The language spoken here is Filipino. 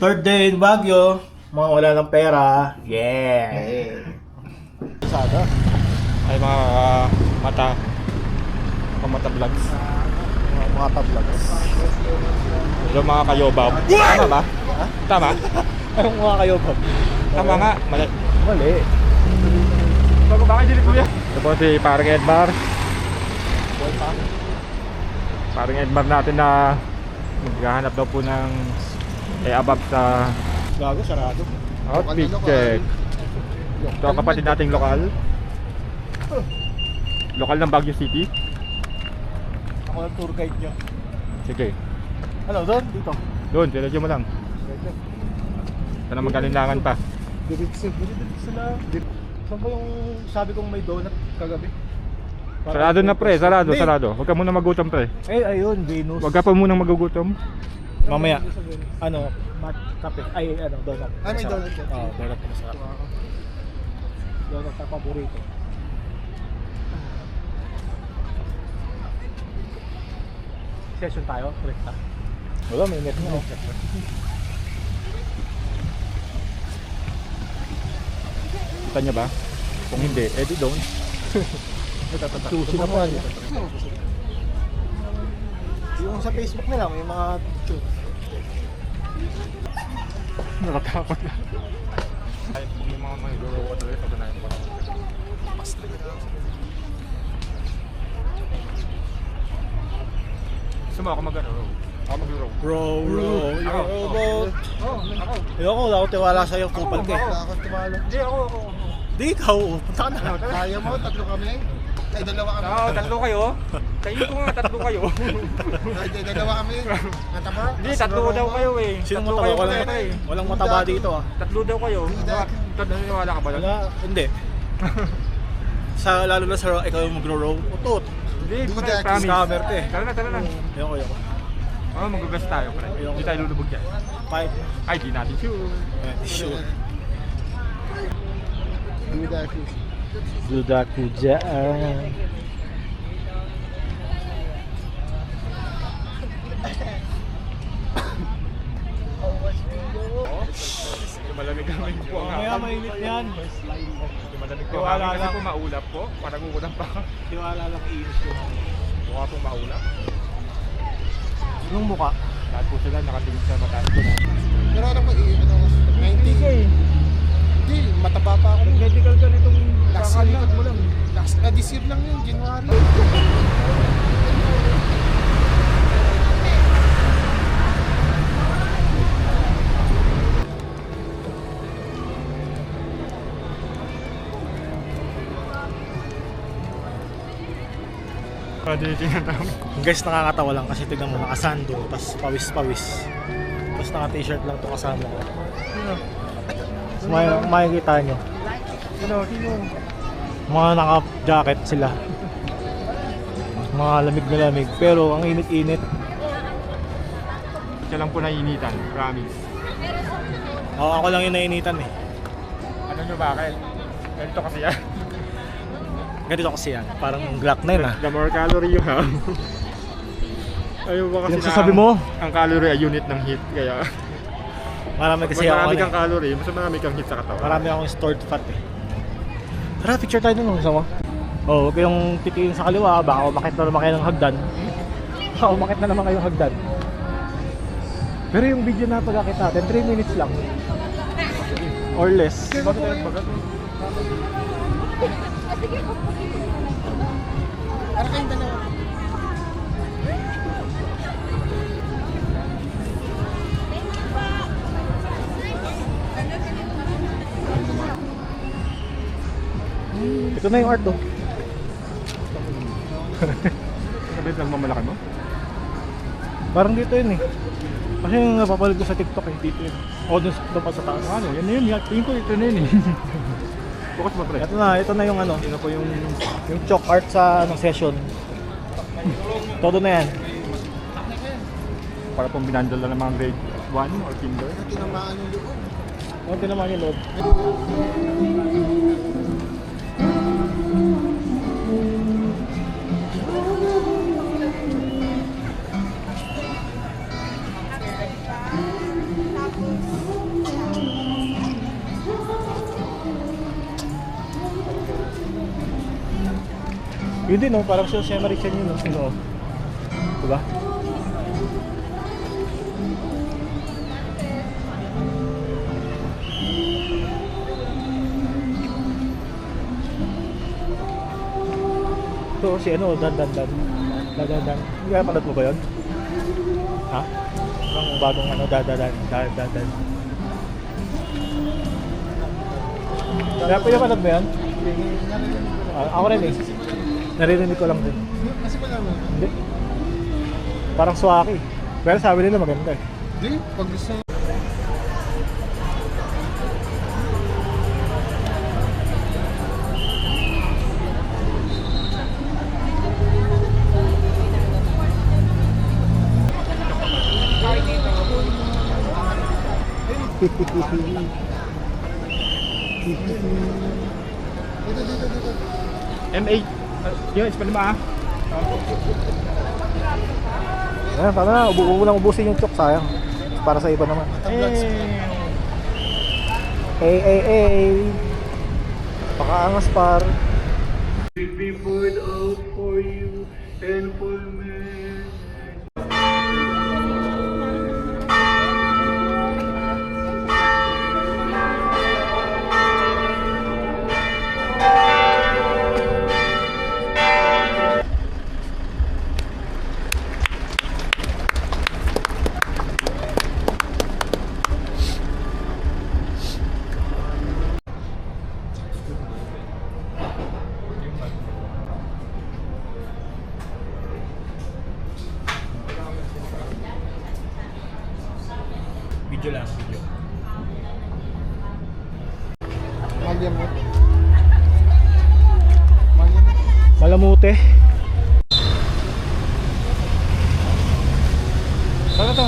Third day in Baguio, mga wala ng pera. Yeah! Sada. Ay mga mata vlogs. Mga tablags. Hello mga kayobab. Tama ba? Tama? Anong mga kayo, Bob? Tama nga. Mali. Mali. Bago ba kayo dili po yan? Ito po si Paring Edmar. Paring Edmar natin na maghahanap daw po ng abab sa Gago, sarado. outfit check. Ito ang kapatid nating lokal. Lokal ng Baguio City. Ako ang tour guide nyo. Sige. Ano, doon? Dito. Doon, diretso mo lang. Sana magalinlangan pa. Diretso lang. Saan ba yung sabi kong may donut kagabi? Sarado na pre, sarado, Hindi. sarado. Huwag ka muna magutom pre. Eh, ayun, Venus. Huwag ka pa munang magugutom. Mamaya. Ano, kape. Ay, ano, donut. Ay, may donut yan. Oo, donut na masarap. Donut na paborito. Session tayo, rekta. Wala, may net na. Kita niya ba? Kung hindi, edi don't. Sushi na po. Yung sa Facebook nila, may mga Nakatakot na. Ay, kung yung mga magiguro ko tuloy, pagkanayan ko. Gusto mo ako mag-ano? Ako mag-row. row, Ako. rowboat. Ako. Ayoko, wala akong tiwala sa'yo, kupal ka eh. Wala akong tiwala. Hindi, ako. Di ikaw, punta ka na. Kaya mo, tatlo kami. Ay, dalawa kami. Oo, tatlo kayo. Kayo ko nga, tatlo kayo. Ay, dalawa kami. Natama? Hindi, tatlo daw kayo eh. Sino Tatlo mataba? kayo Walang, pala eh. walang mataba dito ah. Tatlo daw kayo. Naniniwala ka ba doon? Wala, hindi. Lalo na sa ikaw yung magro-row. Utot. Hindi, Duda, pre, promise. scammer ka eh. Tara na. Ayoko. Oo, mag-best tayo pre. Hindi tayo lulubog dyan. Fight. Ay, di natin sure. Sure. Duda. Duda kujaan. Malamig kami po ang Mamaya mainit yan. Malamig po Tiwala kami kasi lang. po maulap po. Parang uulan pa. Tiwala lang iinit ko. Mukha po maulap. Yung mukha. Lahat po sila nakatingin sa mataas ko na. Pero ano ba, ano, 90? Hindi, mataba pa ako. Medical ka nitong Last kakalikat year mo lang. This year lang yun, January. Tingnan namin. Guys, nakakatawa lang kasi tignan mo, nakasando, tapos pawis-pawis. Tapos naka-t-shirt lang to kasama ko. Makikita nyo. Sino? Mga naka-jacket sila. Mga lamig na lamig. Pero ang init-init. Siya lang po nainitan. Promise. Ako lang yung nainitan eh. Ano nyo bakit? Ganito kasi yan. Ganito kasi yan. Parang Glock 9 ah. The more calorie you have. Ayun ba kasi Yung sasabi mo? Ang calorie ay unit ng heat. Kaya Marami kasi mas ako marami ano, kang calorie, mas marami kang heat sa katawan. marami akong stored fat eh. Tara, picture tayo dun, gusto mo? Oh, huwag kayong titingin sa kaliwa, baka umakit na naman kayo ng hagdan. Baka umakit na naman kayo ng hagdan. Pero yung video na pagkakita natin, 3 minutes lang. Or less. Para kayong dalawa. Ito na yung art oh. Sabit lang mamalaki mo? Parang dito yun eh. Kasi yung napapanood ko sa TikTok eh, dito yun. O dun pa sa taas. Ano? Yan na yun. Tingin ko ito na yun eh. Bukas mo pre. Ito na yung ano. Ito po yung Yung chalk art sa anong session. Todo na yan. para pong binandal lang ng mga grade 1 or kinder. Tinamaan yung loob. Ano tinamaan yung loob? Yun din, no? Parang si Jose Marichan yun, no? Sino? Diba? Ito, si ano, Dan. Hindi kaya palat mo ba yun? Ha? Ang bagong ano, Dan. Kaya pinapanood mo yan? Ako rin eh. Naririnig ko lang din. Kasi pala mo. Hindi. Parang swaki. Pero sabi nila maganda eh. Hindi, pag gusto mo. Dito. M8. Yun, it's palima ah. Ayan, tama na. Lang ubusin yung chok, sayang. Para sa iba naman. Hey. Pakaangas par. We poured out for you and for me. Video lang. Magyan mo. Malamute. Saan na to?